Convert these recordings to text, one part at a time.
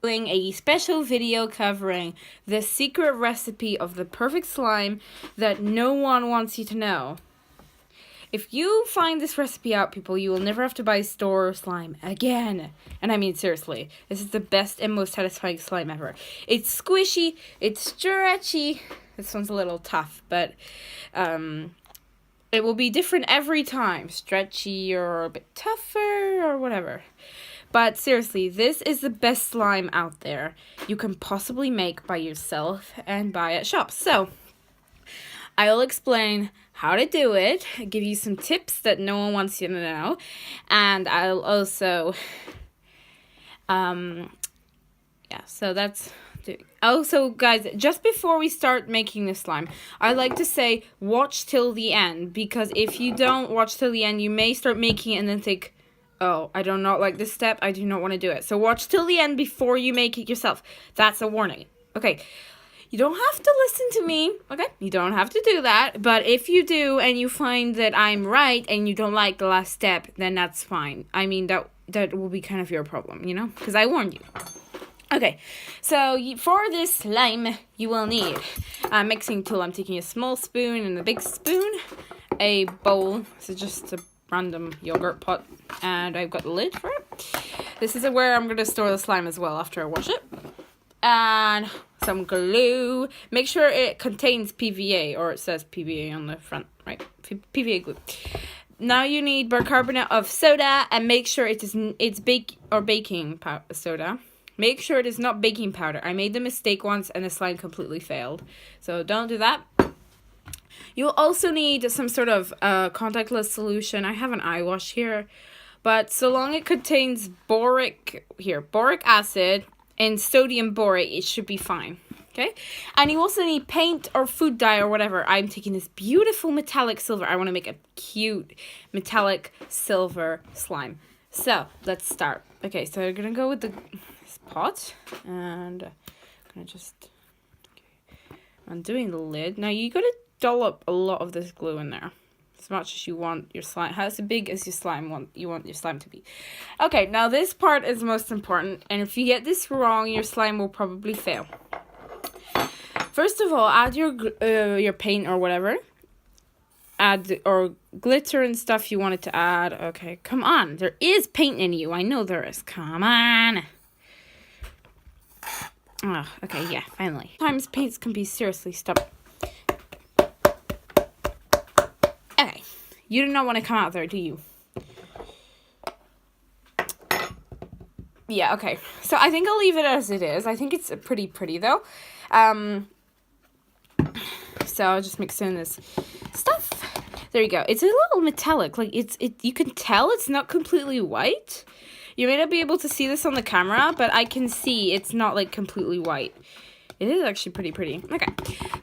doing a special video covering the secret recipe of the perfect slime that no one wants you to know. If you find this recipe out, people, you will never have to buy store slime again. And I mean, seriously, this is the best and most satisfying slime ever. It's squishy, it's stretchy. This one's a little tough, but it will be different every time. Stretchy or a bit tougher or whatever. But seriously, this is the best slime out there you can possibly make by yourself and buy at shops. So, I'll explain how to do it, give you some tips that no one wants you to know, and I'll also, so that's... Also, guys, just before we start making the slime, I like to say, watch till the end, because if you don't watch till the end, you may start making it and then think, oh, I do not like this step, I do not want to do it. So watch till the end before you make it yourself. That's a warning. Okay. You don't have to listen to me, okay? You don't have to do that, but if you do and you find that I'm right and you don't like the last step, then that's fine. I mean, that will be kind of your problem, you know? Because I warned you. Okay, so for this slime, you will need a mixing tool. I'm taking a small spoon and a big spoon, a bowl, so just a random yogurt pot, and I've got the lid for it. This is where I'm going to store the slime as well after I wash it. And some glue. Make sure it contains PVA, or it says PVA on the front, right? PVA glue. Now you need bicarbonate of soda, and make sure it's baking soda. Make sure it is not baking powder. I made the mistake once and the slime completely failed. So don't do that. You'll also need some sort of contactless solution. I have an eye wash here, but so long it contains boric acid and sodium borate, it should be fine. Okay? And you also need paint or food dye or whatever. I'm taking this beautiful metallic silver. I want to make a cute metallic silver slime. So, let's start. Okay, so we're going to go with this pot. And I'm going to just... Okay, I'm doing the lid. Now, you got to dollop a lot of this glue in there. As much as you want your slime, how big as your slime you want your slime to be. Okay, now this part is most important, and if you get this wrong, your slime will probably fail. First of all, add your paint or whatever. Or glitter and stuff you wanted to add. Okay, come on, there is paint in you. I know there is. Come on. Oh, okay, yeah, finally. Sometimes paints can be seriously stubborn. Okay, you do not want to come out there, do you? Yeah, okay. So I think I'll leave it as it is. I think it's pretty though. So I'll just mix in this stuff. There you go. It's a little metallic. Like you can tell it's not completely white. You may not be able to see this on the camera, but I can see it's not like completely white. It is actually pretty. Okay,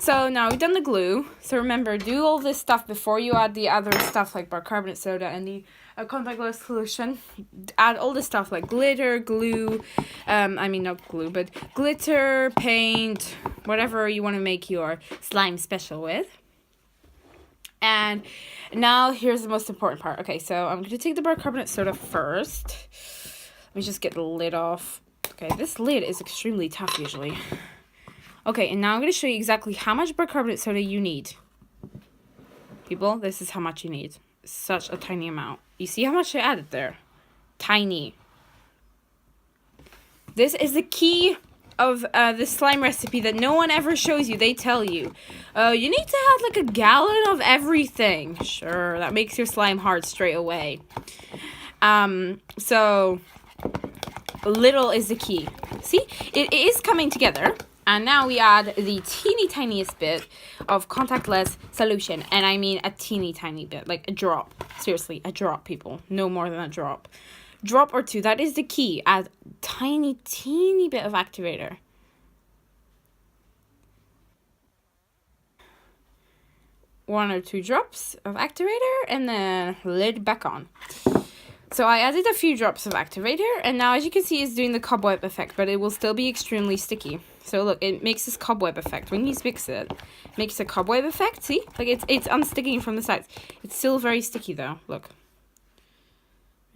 so now we've done the glue. So remember, do all this stuff before you add the other stuff like bicarbonate soda and the contactless solution. Add all the stuff like glitter, glue, not glue, but glitter, paint, whatever you want to make your slime special with. And now here's the most important part. Okay, so I'm going to take the bicarbonate soda first. Let me just get the lid off. Okay, this lid is extremely tough usually. Okay, and now I'm going to show you exactly how much bicarbonate soda you need. People, this is how much you need. Such a tiny amount. You see how much I added there? Tiny. This is the key of the slime recipe that no one ever shows you. They tell you, you need to have like a gallon of everything. Sure, that makes your slime hard straight away. So, little is the key. See, it is coming together. And now we add the teeny tiniest bit of contactless solution. And I mean a teeny tiny bit, like a drop. Seriously, a drop, people. No more than a drop. Drop or two, that is the key. Add teeny bit of activator. One or two drops of activator and then lid back on. So I added a few drops of activator, and now as you can see, it's doing the cobweb effect, but it will still be extremely sticky. So look, it makes this cobweb effect. When you mix it, it makes a cobweb effect, see? Like it's unsticking from the sides. It's still very sticky though, look.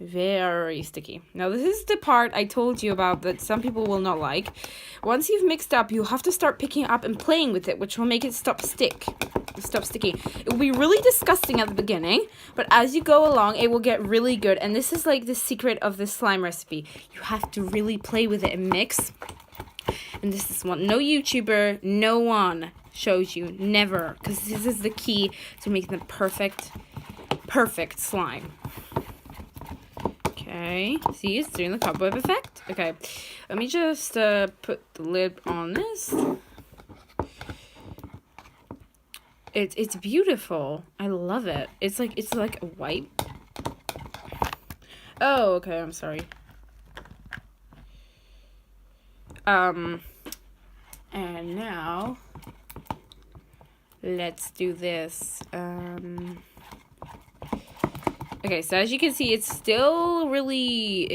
very sticky. Now this is the part I told you about that some people will not like. Once you've mixed up, you have to start picking it up and playing with it, which will make it stop sticky. It will be really disgusting at the beginning, but as you go along, it will get really good. And this is like the secret of this slime recipe. You have to really play with it and mix. And this is what no YouTuber, no one shows you, never, because this is the key to making the perfect slime. Okay, see, it's doing the cobweb effect. Okay, let me just put the lid on this. It's beautiful. I love it. It's like a white. Oh, okay, I'm sorry. And now let's do this. Okay, so as you can see, it's still really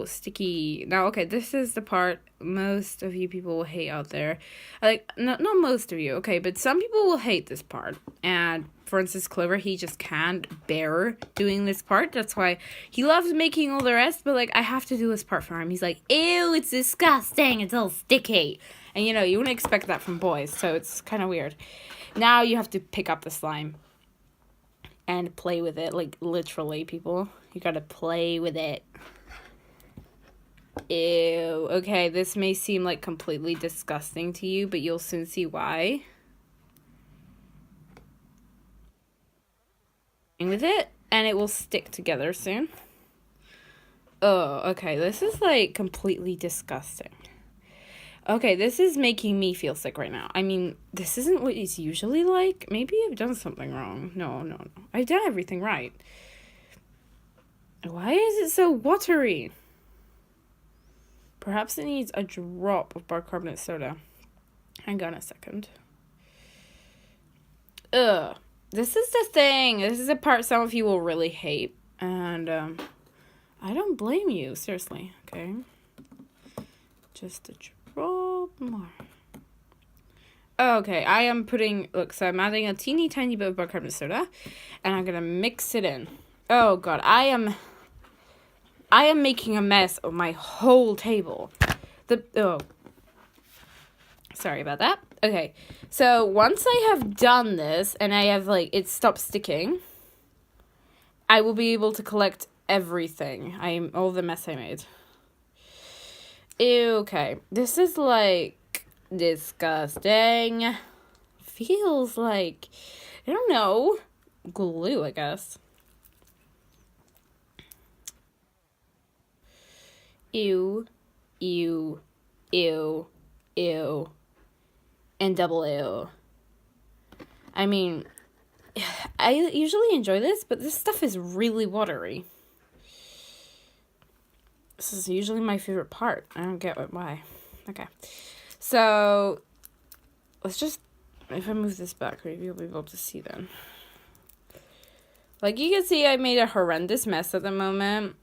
sticky. Now, okay, this is the part most of you people will hate out there. Like, not most of you, okay, but some people will hate this part. And for instance, Clover, he just can't bear doing this part. That's why he loves making all the rest, but like, I have to do this part for him. He's like, ew, it's disgusting, it's all sticky. And you know, you wouldn't expect that from boys, so it's kind of weird. Now you have to pick up the slime and play with it, like literally, people. You gotta play with it. Ew. Okay, this may seem like completely disgusting to you, but you'll soon see why. With it, and it will stick together soon. Oh, okay, this is like completely disgusting. Okay, this is making me feel sick right now. I mean, this isn't what it's usually like. Maybe I've done something wrong. No. I've done everything right. Why is it so watery? Perhaps it needs a drop of bicarbonate soda. Hang on a second. Ugh. This is the thing. This is a part some of you will really hate. And, I don't blame you. Seriously. Okay. Just a drop more. Okay, I am putting, look, so I'm adding a teeny tiny bit of bicarbonate soda, and I'm gonna mix it in. Oh god, I am making a mess of my whole table. Sorry about that. Okay, so once I have done this, and I have, like, it stopped sticking, I will be able to collect everything. All the mess I made. Ew, okay, this is like disgusting. Feels like, I don't know, glue, I guess. Ew, ew, ew, ew, and double ew. I mean, I usually enjoy this, but this stuff is really watery. This is usually my favorite part. I don't get why. Okay. So, let's just, if I move this back, maybe you'll be able to see then. Like you can see, I made a horrendous mess at the moment.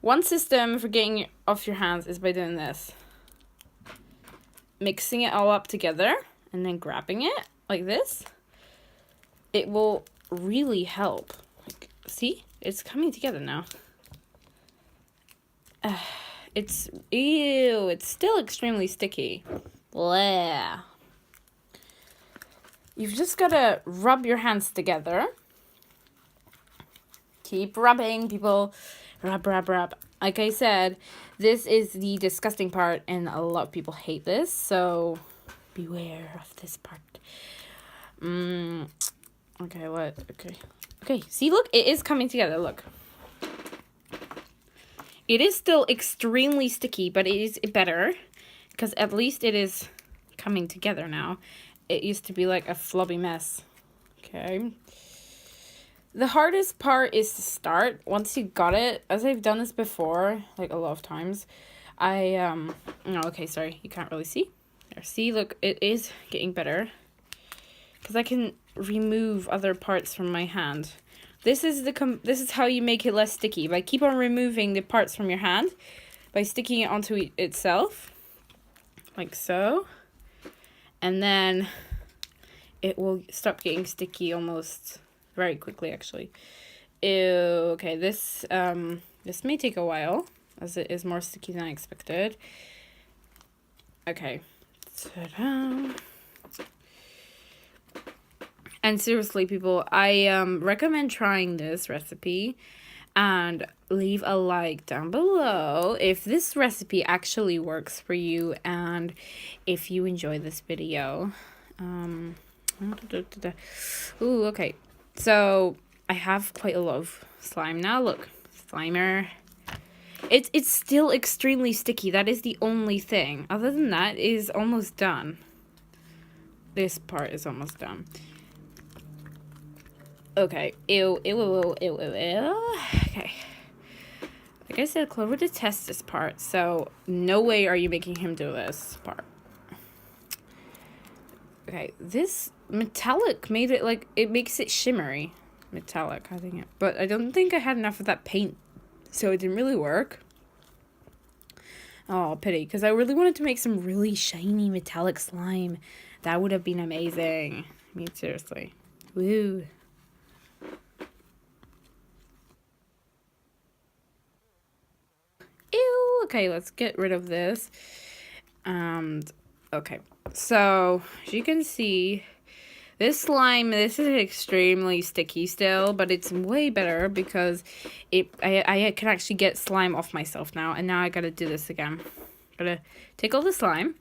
One system for getting it off your hands is by doing this. Mixing it all up together and then grabbing it like this. It will really help. Like, see? It's coming together now. It's still extremely sticky. Blah. You've just gotta rub your hands together. Keep rubbing, people. Rub. Like I said, this is the disgusting part, and a lot of people hate this, so beware of this part. Okay, what? Okay, see, look, it is coming together, look. It is still extremely sticky, but it is better, because at least it is coming together now. It used to be like a flubby mess. Okay. The hardest part is to start. Once you got it, as I've done this before, like a lot of times, no, okay, sorry, you can't really see. There, see, look, it is getting better, because I can remove other parts from my hand. This is how you make it less sticky, by keep on removing the parts from your hand, by sticking it onto itself, like so, and then it will stop getting sticky almost very quickly, actually. Ew, okay, this may take a while, as it is more sticky than I expected. Okay. Ta-da. And seriously, people, I recommend trying this recipe, and leave a like down below if this recipe actually works for you and if you enjoy this video. Ooh, okay. So I have quite a lot of slime now. Look, Slimer. It's still extremely sticky. That is the only thing. Other than that, it is almost done. This part is almost done. Okay. Ew, ew, ew, ew, ew, ew. Okay. Like I said, Clover detests this part, so no way are you making him do this part. Okay, this metallic made it like, it makes it shimmery. Metallic, I think. But I don't think I had enough of that paint, so it didn't really work. Oh, pity, because I really wanted to make some really shiny metallic slime. That would have been amazing. I mean, seriously. Woo. Ew. Okay, let's get rid of this. And, okay. So, as you can see, this slime, this is extremely sticky still, but it's way better because I can actually get slime off myself now, and now I gotta do this again. Gotta take all the slime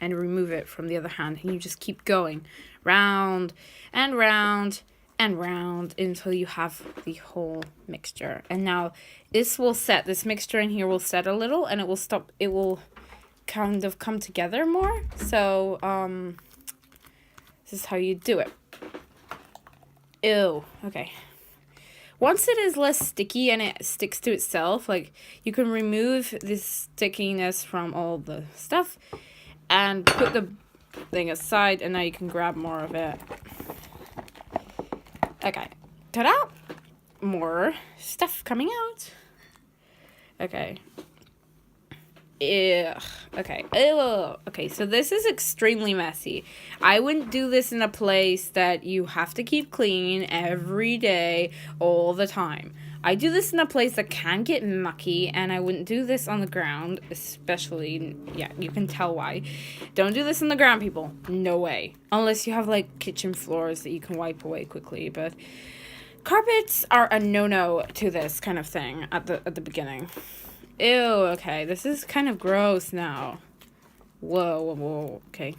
and remove it from the other hand, and you just keep going round and round and round until you have the whole mixture. And now this will set, this mixture in here will set a little, and it will stop, it will kind of come together more. So this is how you do it. Ew. Okay. Once it is less sticky and it sticks to itself, like, you can remove this stickiness from all the stuff and put the thing aside, and now you can grab more of it. Okay. Ta-da! More stuff coming out. Okay. Ugh. Okay. Ew. Okay, so this is extremely messy. I wouldn't do this in a place that you have to keep clean every day, all the time. I do this in a place that can get mucky, and I wouldn't do this on the ground, especially, yeah, you can tell why. Don't do this on the ground, people. No way. Unless you have, like, kitchen floors that you can wipe away quickly, but carpets are a no-no to this kind of thing at the beginning. Ew, okay, this is kind of gross now. Whoa, whoa, whoa, okay.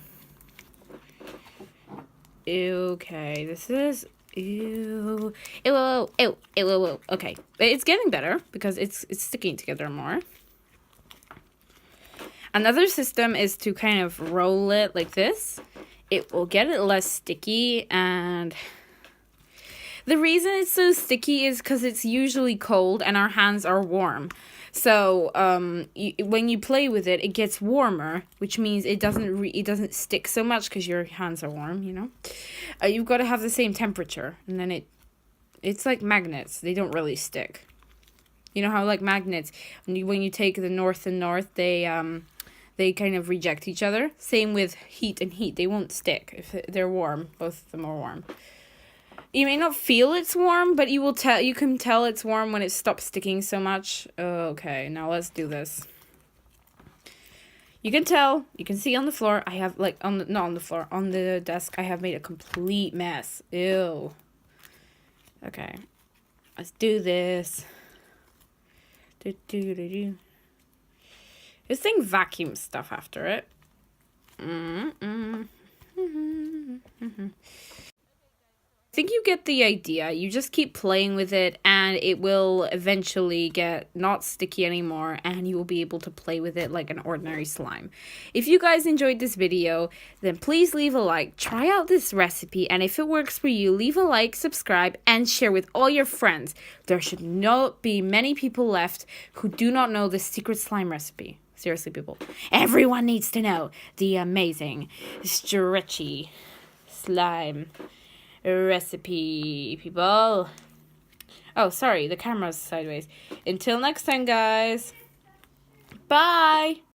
Ew, okay, this is, ew, ew, ew, ew, ew, ew, okay. It's getting better because it's sticking together more. Another system is to kind of roll it like this. It will get it less sticky, and the reason it's so sticky is because it's usually cold and our hands are warm. So when you play with it, it gets warmer, which means it doesn't stick so much because your hands are warm. You know, you've got to have the same temperature, and then it's like magnets. They don't really stick. You know how, like, magnets, when you take the north and north, they kind of reject each other. Same with heat and heat. They won't stick if they're warm. Both of them are warm. You may not feel it's warm, but you can tell it's warm when it stops sticking so much. Okay, now let's do this. You can tell, you can see on the floor, I have, like, not on the floor, on the desk, I have made a complete mess. Ew. Okay. Let's do this. This thing vacuums stuff after it. I think you get the idea. You just keep playing with it, and it will eventually get not sticky anymore, and you will be able to play with it like an ordinary slime. If you guys enjoyed this video, then please leave a like, try out this recipe, and if it works for you, leave a like, subscribe, and share with all your friends. There should not be many people left who do not know the secret slime recipe. Seriously, people. Everyone needs to know the amazing, stretchy slime recipe, people. Oh, sorry, the camera's sideways. Until next time, guys. Bye.